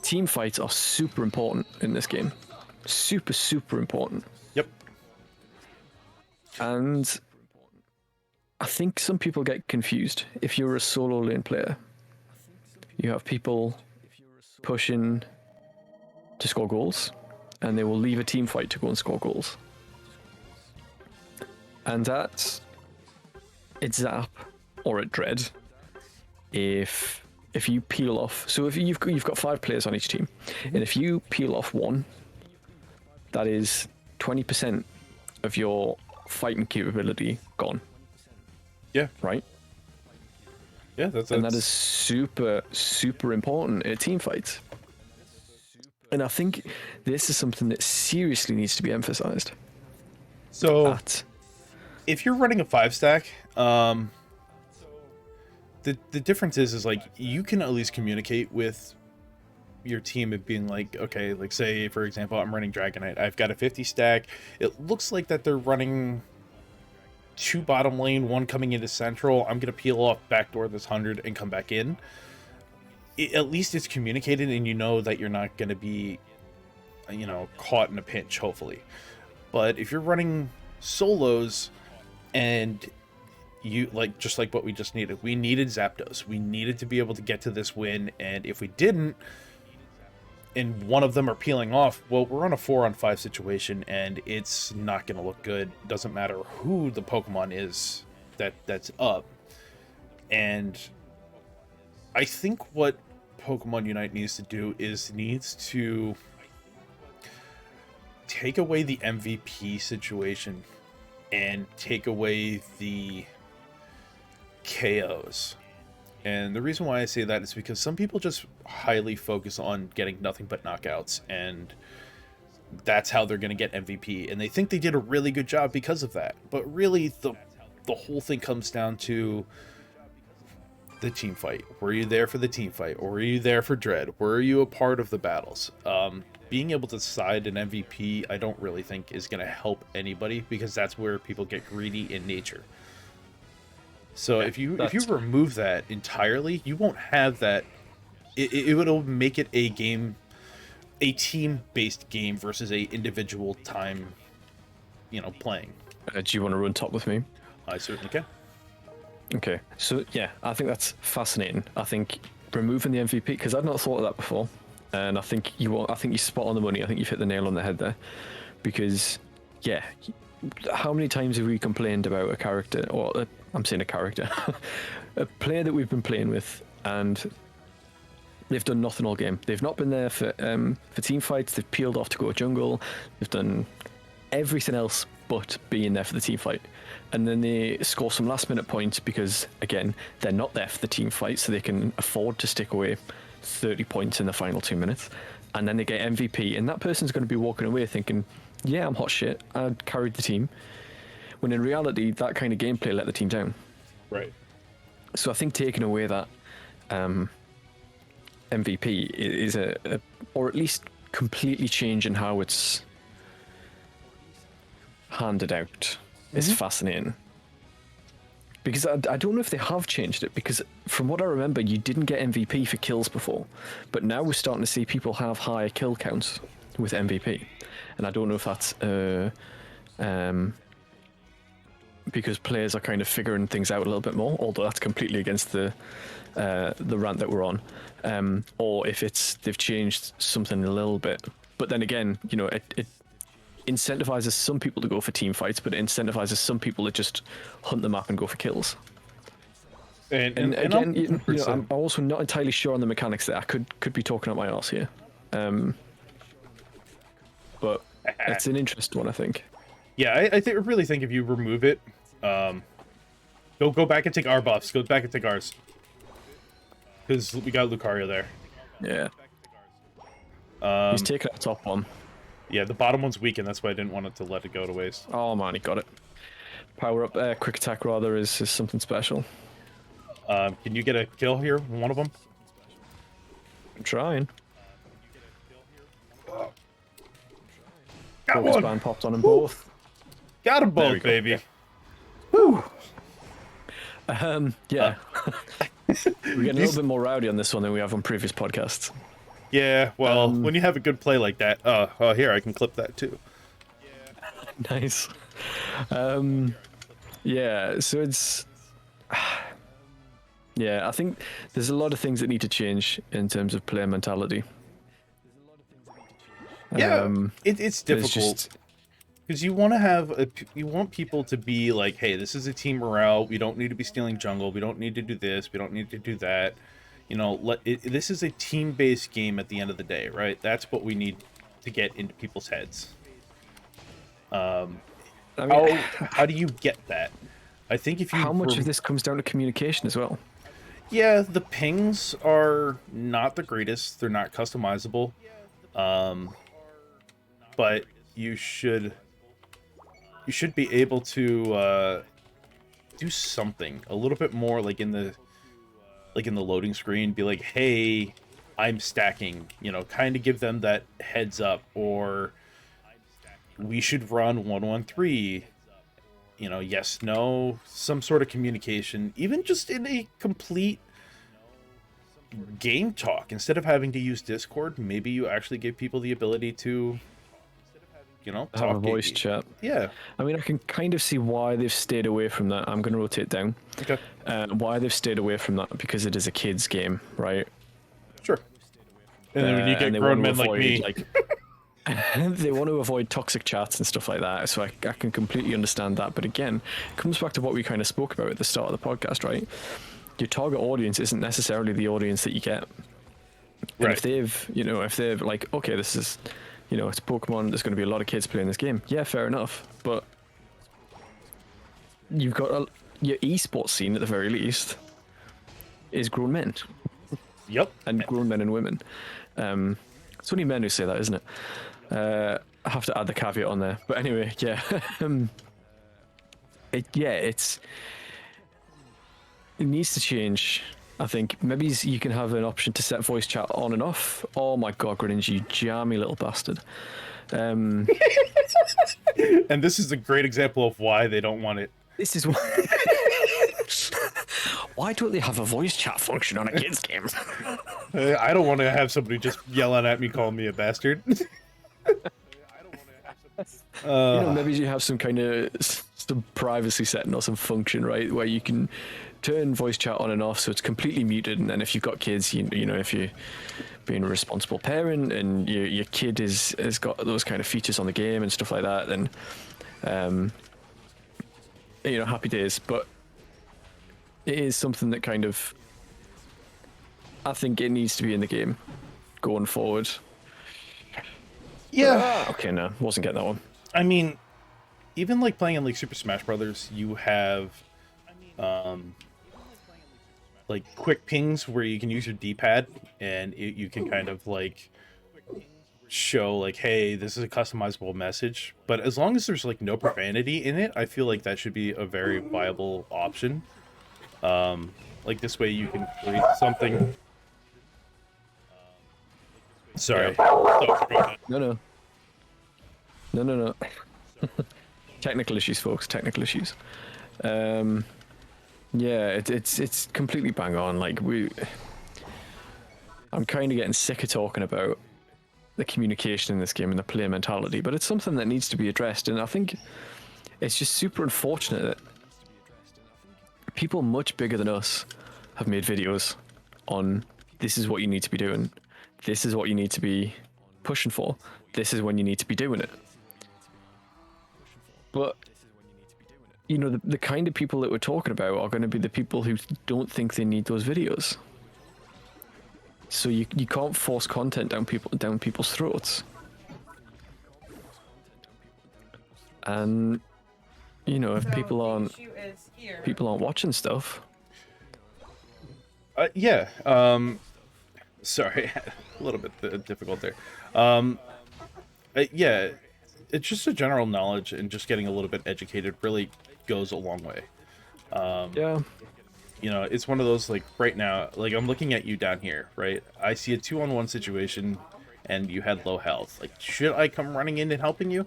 team fights are super important in this game. Super important. Yep. And I think some people get confused. If you're a solo lane player, you have people pushing to score goals, and they will leave a team fight to go and score goals. And that's at Zap or at Dread. If you peel off, so if you've got 5 players on each team, and if you peel off one, that is 20% of your fighting capability gone. Yeah. Right. Yeah, that's and that is super important in team fights. And I think this is something that seriously needs to be emphasized. So, if you're running a 5-stack, the difference is like you can at least communicate with your team of being like, okay, like say for example, I'm running Dragonite. I've got a 50 stack. It looks like that they're running 2 bottom lane, 1 coming into central. I'm gonna peel off backdoor this 100 and come back in. At least it's communicated, and you know that you're not gonna be, caught in a pinch. Hopefully, but if you're running solos and you just like what we just needed. We needed Zapdos. We needed to be able to get to this win, and if we didn't, and one of them are peeling off, well, we're on a 4-on-5 situation, and it's not going to look good. Doesn't matter who the Pokemon is that's up. And I think what Pokemon Unite needs to do is needs to take away the MVP situation and take away the KOs. And the reason why I say that is because some people just highly focus on getting nothing but knockouts, and that's how they're going to get MVP, and they think they did a really good job because of that. But really the whole thing comes down to the team fight. Were you there for the team fight, or were you there for Dread? Were you a part of the battles? Being able to decide an MVP, I don't really think is going to help anybody, because that's where people get greedy in nature. So if you remove that entirely, you won't have that. It would make it a team-based game versus a individual time, playing. Do you want to run top with me? I certainly can. Okay, so yeah, I think that's fascinating. I think removing the MVP, because I'd not thought of that before, and I think you spot on the money. I think you've hit the nail on the head there, because yeah, how many times have we complained about a character, or I'm saying a character, a player that we've been playing with, and they've done nothing all game. They've not been there for team fights. They've peeled off to go jungle. They've done everything else but being there for the team fight. And then they score some last minute points because, again, they're not there for the team fight, so they can afford to stick away 30 points in the final 2 minutes. And then they get MVP, and that person's going to be walking away thinking, yeah, I'm hot shit, I carried the team. When in reality, that kind of gameplay let the team down. Right. So I think taking away that MVP is or at least completely changing how it's handed out is fascinating. Because I don't know if they have changed it, because from what I remember, you didn't get MVP for kills before. But now we're starting to see people have higher kill counts with MVP. And I don't know if that's because players are kind of figuring things out a little bit more, although that's completely against the rant that we're on, or if they've changed something a little bit. But then again, it incentivizes some people to go for team fights, but it incentivizes some people to just hunt the map and go for kills. And again, I'm I'm also not entirely sure on the mechanics there. I could be talking up my arse here, but it's an interesting one, I think. Yeah, I really think if you remove it, go back and take our buffs. Go back and take ours, because we got Lucario there. Yeah. He's taking out the top one. Yeah, the bottom one's weak, and that's why I didn't want it to let it go to waste. Oh man, he got it. Power up, quick attack rather is something special. Can you get a kill here on one of them? I'm trying. Got Focus one. band popped on them both. Got them There we both, go. baby. Woo. Yeah. We're getting a little bit more rowdy on this one than we have on previous podcasts. Yeah, well, when you have a good play like that, here, I can clip that too. Nice. Yeah, so it's... Yeah, I think there's a lot of things that need to change in terms of player mentality. Yeah, it's difficult. Because you want to have you want people to be like, hey, this is a team morale. We don't need to be stealing jungle. We don't need to do this. We don't need to do that. You know, this is a team-based game at the end of the day, right? That's what we need to get into people's heads. I mean, how do you get that? I think if you how much of this comes down to communication as well? Yeah, the pings are not the greatest. They're not customizable. But you should be able to do something a little bit more, like in the loading screen, be like, hey, I'm stacking, you know, kind of give them that heads up, or we should run 1-1-3, you know, yes, no, some sort of communication, even just in a complete game talk. Instead of having to use Discord, maybe you actually give people the ability to, you know, have a voice chat. Yeah. I mean, I can kind of see why they've stayed away from that. I'm going to rotate down. Okay. Why they've stayed away from that, because it is a kid's game, right? Sure. And then when you get grown men like me, they want to avoid toxic chats and stuff like that, so I can completely understand that. But again, it comes back to what we kind of spoke about at the start of the podcast, right? Your target audience isn't necessarily the audience that you get. And right. if they're like, okay, this is, you know, it's Pokemon, there's going to be a lot of kids playing this game. Yeah, fair enough. But you've got your esports scene, at the very least, is grown men. Yep. And grown men and women. It's only men who say that, isn't it? I have to add the caveat on there. But anyway, yeah. It needs to change. I think maybe you can have an option to set voice chat on and off. Oh my god, Greninja, you jammy little bastard. And this is a great example of why they don't want it. This is why. Why don't they have a voice chat function on a kid's game? I don't want to have somebody just yelling at me, calling me a bastard. You know, maybe you have some kind of some privacy setting or some function, right, where you can turn voice chat on and off so it's completely muted, and then if you've got kids, you know, if you're being a responsible parent and your kid has got those kind of features on the game and stuff like that, then you know, happy days. But it is something that kind of, I think it needs to be in the game going forward. Yeah. Okay, no, wasn't getting that one. I mean, even like playing in like Super Smash Brothers, you have like quick pings where you can use your D-pad and you can kind of like show like, hey, this is a customizable message. But as long as there's like no profanity in it, I feel like that should be a very viable option. Like this way you can create something. Sorry. No. Technical issues, folks. Technical issues. Yeah, it's completely bang on. Like I'm kind of getting sick of talking about the communication in this game and the player mentality, but it's something that needs to be addressed. And I think it's just super unfortunate that people much bigger than us have made videos on this is what you need to be doing. This is what you need to be pushing for. This is when you need to be doing it. But the kind of people that we're talking about are going to be the people who don't think they need those videos. So you can't force content down people's throats. And if people aren't watching stuff. Yeah. Sorry, a little bit difficult there. Yeah, it's just a general knowledge, and just getting a little bit educated really goes a long way. Yeah. It's one of those, like, right now, like, I'm looking at you down here, right? I see a 2-on-1 situation, and you had low health. Like, should I come running in and helping you?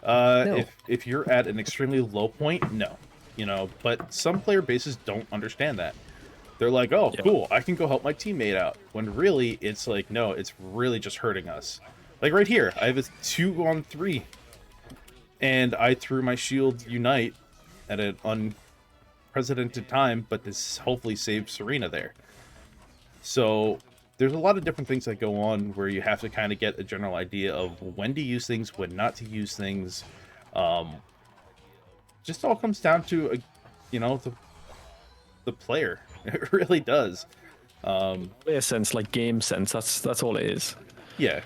No. If you're at an extremely low point, no. But some player bases don't understand that. They're like, oh, Yeah. cool, I can go help my teammate out. When really, it's like, no, it's really just hurting us. Like, right here, I have a 2-on-3, and I threw my shield Unite at an unprecedented time, but this hopefully saved Serena there. So there's a lot of different things that go on where you have to kind of get a general idea of when to use things, when not to use things. Just all comes down to the player. It really does. Player sense, like game sense. That's all it is. Yeah.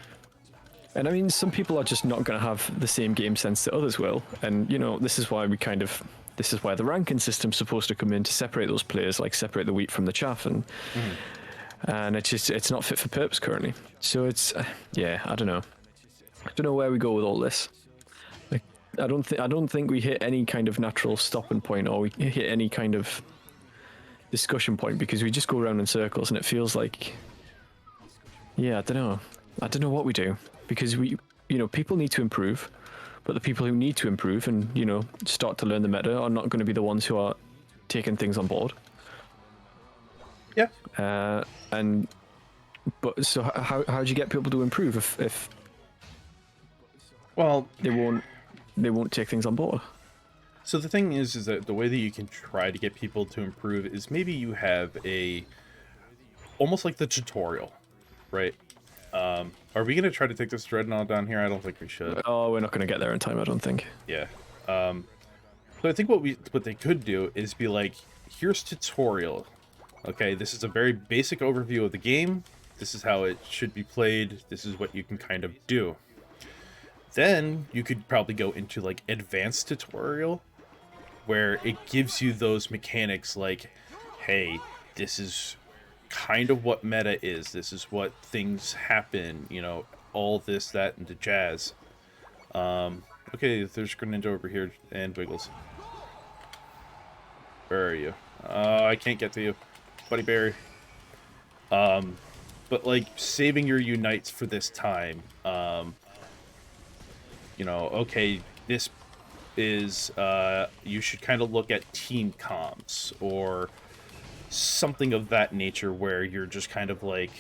And I mean, some people are just not going to have the same game sense that others will. And this is why the ranking system's supposed to come in to separate those players, like separate the wheat from the chaff, and it's not fit for purpose currently. So it's I don't know where we go with all this. Like, I don't think we hit any kind of natural stopping point, or we hit any kind of discussion point, because we just go around in circles, and it feels like, I don't know what we do, because people need to improve, but the people who need to improve and start to learn the meta are not going to be the ones who are taking things on board. Yeah. But so how do you get people to improve if well, they won't take things on board? So the thing is that the way that you can try to get people to improve is maybe you have almost like the tutorial, right? Are we going to try to take this dreadnought down here? I don't think we should. Oh, we're not going to get there in time, I don't think. Yeah. So I think what they could do is be like, here's tutorial. Okay, this is a very basic overview of the game. This is how it should be played. This is what you can kind of do. Then you could probably go into like advanced tutorial, where it gives you those mechanics like, hey, this is kind of what meta is. This is what things happen, all this, that, and the jazz. Okay, there's Greninja over here and Wiggles. Where are you? I can't get to you, Buddy Berry. But like saving your unites for this time. Okay, this is you should kind of look at team comms or something of that nature, where you're just kind of like,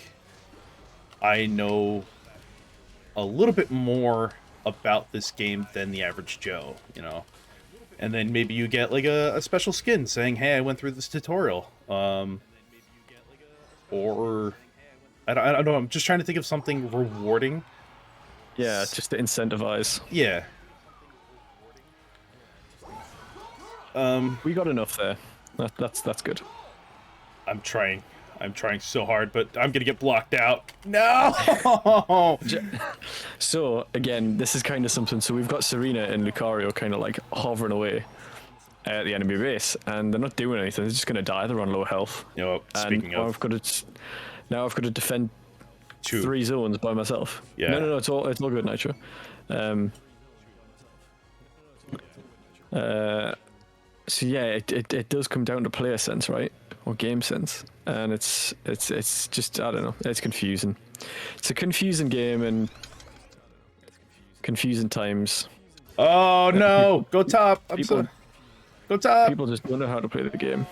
I know a little bit more about this game than the average Joe, and then maybe you get like a special skin saying, hey, I went through this tutorial, or I don't know, I'm just trying to think of something rewarding. Yeah, just to incentivize. Yeah. We got enough there. That's good. I'm trying so hard, but I'm gonna get blocked out. No! So again, this is kind of something. So we've got Serena and Lucario kind of like hovering away at the enemy base, and they're not doing anything. They're just gonna die. They're on low health. Speaking of, now I've got to defend 3 zones by myself. Yeah. No, it's all good, Nitro. So yeah, it does come down to player sense, right, or game sense, and it's just, I don't know, it's confusing. It's a confusing game and confusing times. Oh no! Go top! Go top! People just don't know how to play the game.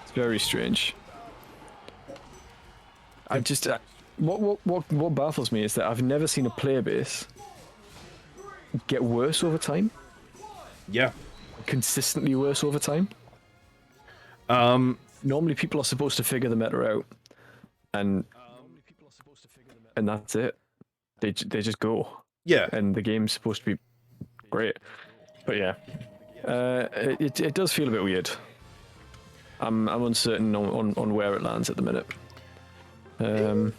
It's very strange. I just what baffles me is that I've never seen a player base get worse over time. Yeah. Consistently worse over time. Normally people are supposed to figure the meta out, and that's it. They just go. Yeah. And the game's supposed to be great. But yeah. It does feel a bit weird. I'm uncertain on where it lands at the minute. And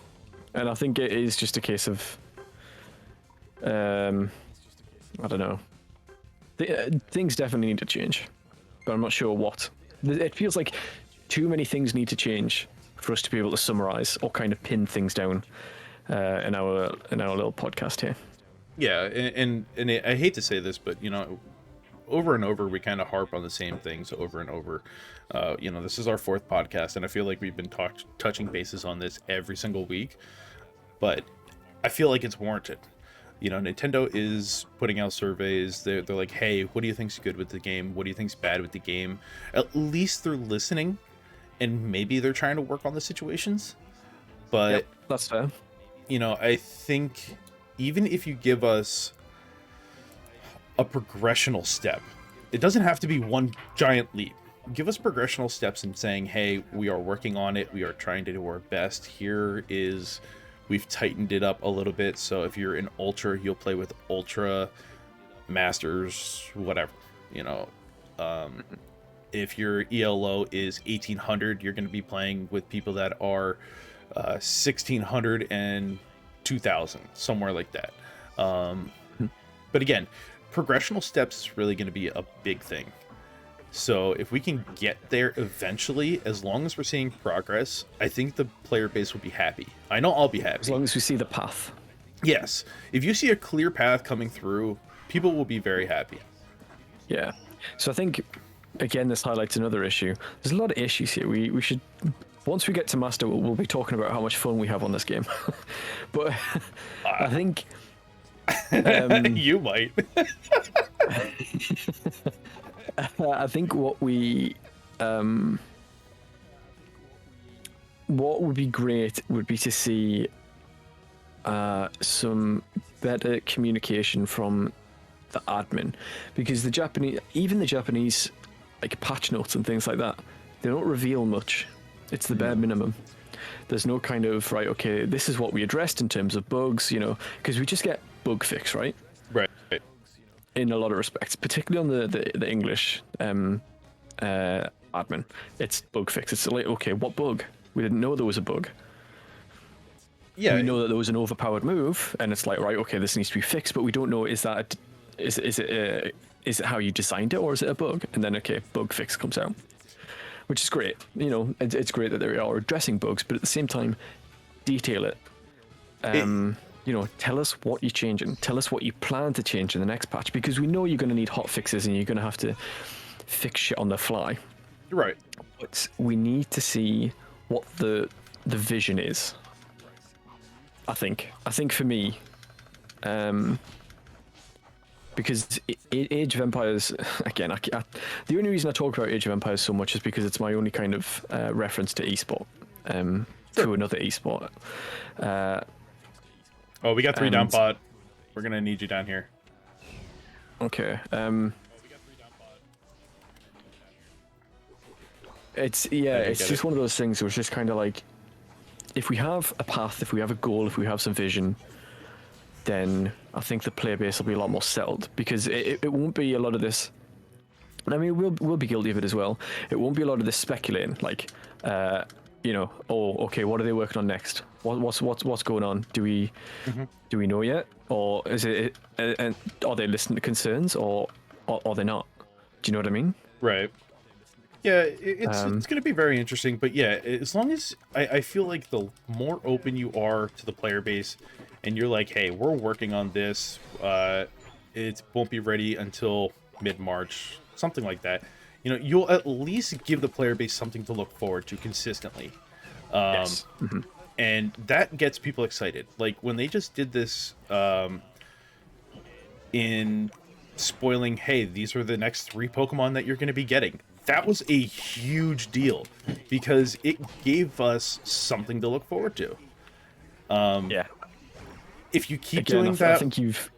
I think it is just a case of, I don't know. Things definitely need to change, but I'm not sure what. It feels like too many things need to change for us to be able to summarize or kind of pin things down in our little podcast here. Yeah, and I hate to say this, but over and over we kind of harp on the same things over and over. This is our 4th podcast, and I feel like we've been touching bases on this every single week, but I feel like it's warranted. Nintendo is putting out surveys. They're like, hey, what do you think's good with the game? What do you think's bad with the game? At least they're listening, and maybe they're trying to work on the situations. But yep, that's fair. I think even if you give us a progressional step, it doesn't have to be one giant leap. Give us progressional steps in saying, hey, we are working on it. We are trying to do our best. We've tightened it up a little bit. So if you're in Ultra, you'll play with Ultra, Masters, whatever. If your ELO is 1800, you're going to be playing with people that are 1600 and 2000, somewhere like that. But again, progressional steps is really going to be a big thing. So if we can get there eventually, as long as we're seeing progress, I think the player base will be happy. I know I'll be happy. As long as we see the path. Yes. If you see a clear path coming through, people will be very happy. Yeah. So I think, again, this highlights another issue. There's a lot of issues here. We should, once we get to Master, we'll be talking about how much fun we have on this game. But I think... you might. I think what would be great would be to see some better communication from the admin, because even the Japanese like patch notes and things like that, they don't reveal much. It's the bare minimum. There's no kind of, right, okay, this is what we addressed in terms of bugs, because we just get bug fix, right? Right. In a lot of respects, particularly on the English admin, it's bug fix. It's like, okay, what bug? We didn't know there was a bug. Yeah, we know that there was an overpowered move, and it's like, right, okay, this needs to be fixed, but we don't know is it how you designed it, or is it a bug? And then, okay, bug fix comes out, which is great. It's great that they are addressing bugs, but at the same time, detail it. Tell us what you're changing. Tell us what you plan to change in the next patch, because we know you're going to need hot fixes and you're going to have to fix shit on the fly. Right. But we need to see what the vision is. I think for me, because Age of Empires, again, the only reason I talk about Age of Empires so much is because it's my only kind of reference to esport, to another esport. Oh, we got 3 down pod. We're gonna need you down here. Okay. It's just one of those things where it's just kind of like, if we have a path, if we have a goal, if we have some vision, then I think the player base will be a lot more settled, because it won't be a lot of this. I mean, we'll be guilty of it as well. It won't be a lot of this speculating, like, oh, okay, what are they working on next? What's going on? Do we know yet, or is it? And are they listening to concerns, or are they not? Do you know what I mean? Right. Yeah, it's going to be very interesting. But yeah, as long as I feel like the more open you are to the player base, and you're like, hey, we're working on this. It won't be ready until mid-March, something like that. You'll at least give the player base something to look forward to consistently. Yes. And that gets people excited. Like when they just did this in spoiling, hey, these are the next 3 Pokemon that you're going to be getting. That was a huge deal because it gave us something to look forward to. Yeah. If you keep doing that, I think you've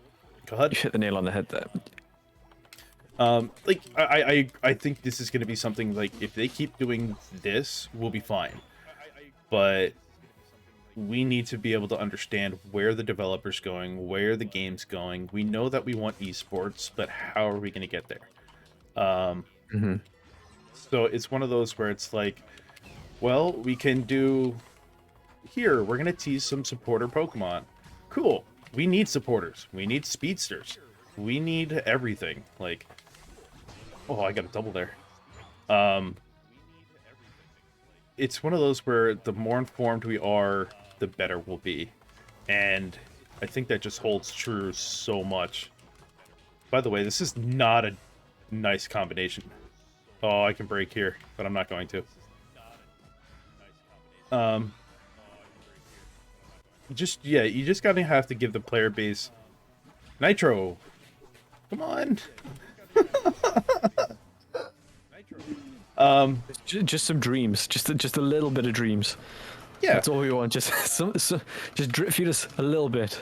hit the nail on the head there. I think this is going to be something like, if they keep doing this, we'll be fine. But we need to be able to understand where the developer's going, where the game's going. We know that we want esports, but how are we going to get there? Um, Hmm. so it's one of those where it's like, well, we can do here. We're gonna tease some supporter Pokemon. Cool. We need supporters. We need speedsters. We need everything. Like, oh, I got a double there. Um, it's one of those where the more informed we are, the better we'll be. And I think that just holds true so much. By the way, this is not a nice combination. Oh, I can break here, but I'm not going to. Yeah, you just gotta have to give the player base Nitro. Come on. Just some dreams, just a little bit of dreams. Yeah, That's all we want. Just just drip feed us a little bit.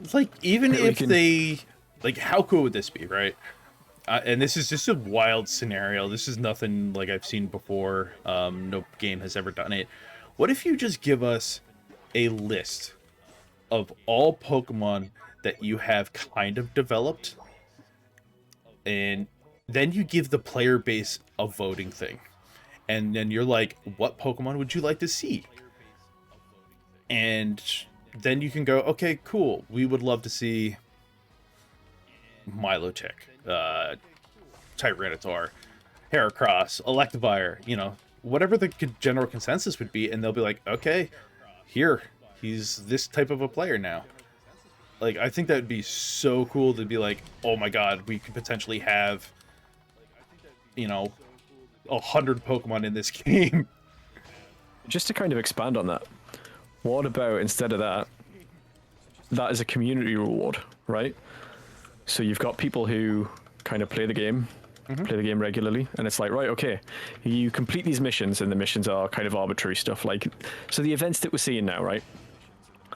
it's like even We if can- they like, how cool would this be, right? And this is just a wild scenario. This is nothing like I've seen before. No game has ever done it. What if you just give us a list of all Pokemon that you have kind of developed, and then you give the player base a voting thing, and then you're like, what Pokemon would you like to see? And then you can go, okay, cool, we would love to see Milotic, Tyranitar, Heracross, Electivire, whatever the general consensus would be, and they'll be like, okay, here, he's this type of a player now. Like, I think that would be so cool to be like, oh my god, we could potentially have, 100 Pokemon in this game. Just to kind of expand on that, what about instead of that? That is a community reward, right? So you've got people who kind of play the game regularly, and it's like, right, okay, you complete these missions, and the missions are kind of arbitrary stuff. Like, so the events that we're seeing now, right?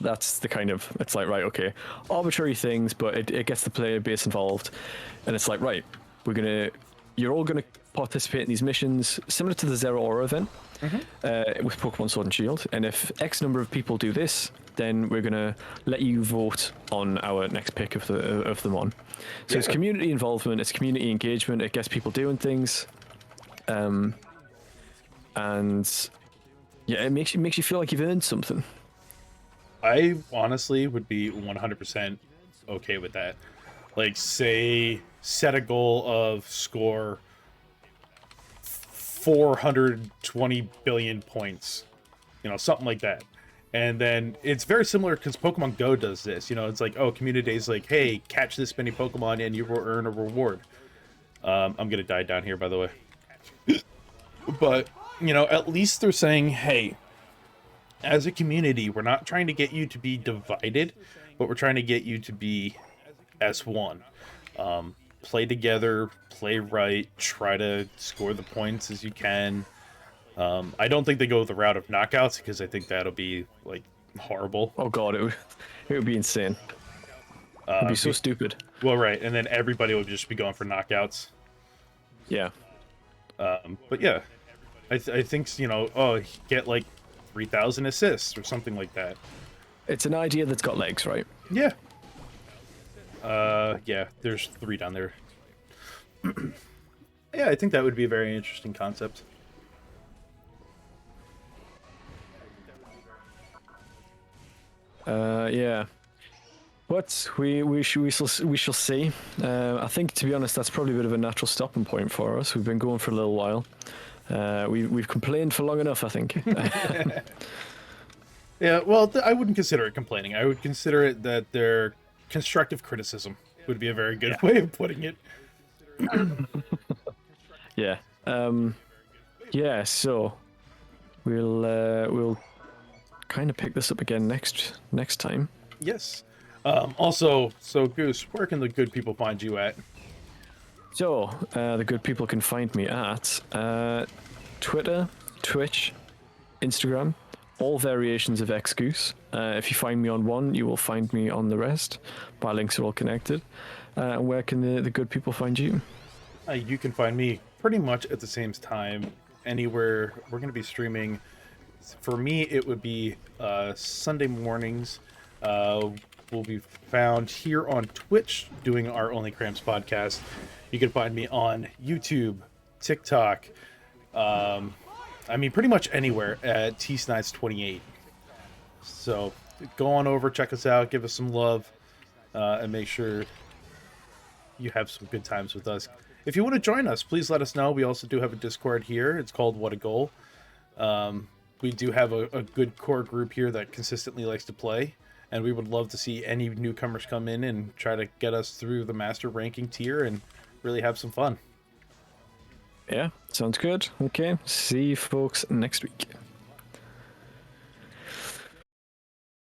That's the kind of, it's like, right, okay, arbitrary things, but it gets the player base involved, and it's like, right, you're all gonna participate in these missions, similar to the Zero Aura event, with Pokemon Sword and Shield. And if X number of people do this, then we're gonna let you vote on our next pick of the mon. So it's community involvement, it's community engagement, it gets people doing things, and yeah, it makes you feel like you've earned something. I honestly would be 100% okay with that. Like, say, set a goal of score 420 billion points, something like that. And then it's very similar because Pokemon Go does this. It's like, oh, community day is like, hey, catch this many Pokemon and you will earn a reward. I'm gonna die down here, by the way. But at least they're saying, hey, as a community, we're not trying to get you to be divided, but we're trying to get you to be as one. Play together, play right, try to score the points as you can. I don't think they go the route of knockouts because I think that'll be like horrible. Oh god, it would be insane. It'd be so stupid. Well, right, and then everybody would just be going for knockouts. Yeah. But yeah, I think get like 3,000 assists or something like that. It's an idea that's got legs, right? Yeah. Yeah, there's 3 down there. Yeah, I think that would be a very interesting concept. Yeah. But we shall see. I think, to be honest, that's probably a bit of a natural stopping point for us. We've been going for a little while. We've complained for long enough, I think. Yeah, well, I wouldn't consider it complaining. I would consider it that their constructive criticism would be a very good way of putting it. Yeah. Yeah. So we'll kind of pick this up again next time. Yes. Also, so Goose, where can the good people find you at? So the good people can find me at Twitter, Twitch, Instagram, all variations of Xgoose. If you find me on one, you will find me on the rest. My links are all connected. And where can the good people find you? You can find me pretty much at the same time anywhere. We're going to be streaming. For me, it would be Sunday mornings. We'll be found here on Twitch doing our OnlyCrams podcast. You can find me on YouTube, TikTok, pretty much anywhere at Tsnydes28. So go on over, check us out, give us some love, and make sure you have some good times with us. If you want to join us, please let us know. We also do have a Discord here. It's called What a Goal. We do have a good core group here that consistently likes to play, and we would love to see any newcomers come in and try to get us through the master ranking tier and really have some fun. Yeah, sounds good. Okay, see you folks next week.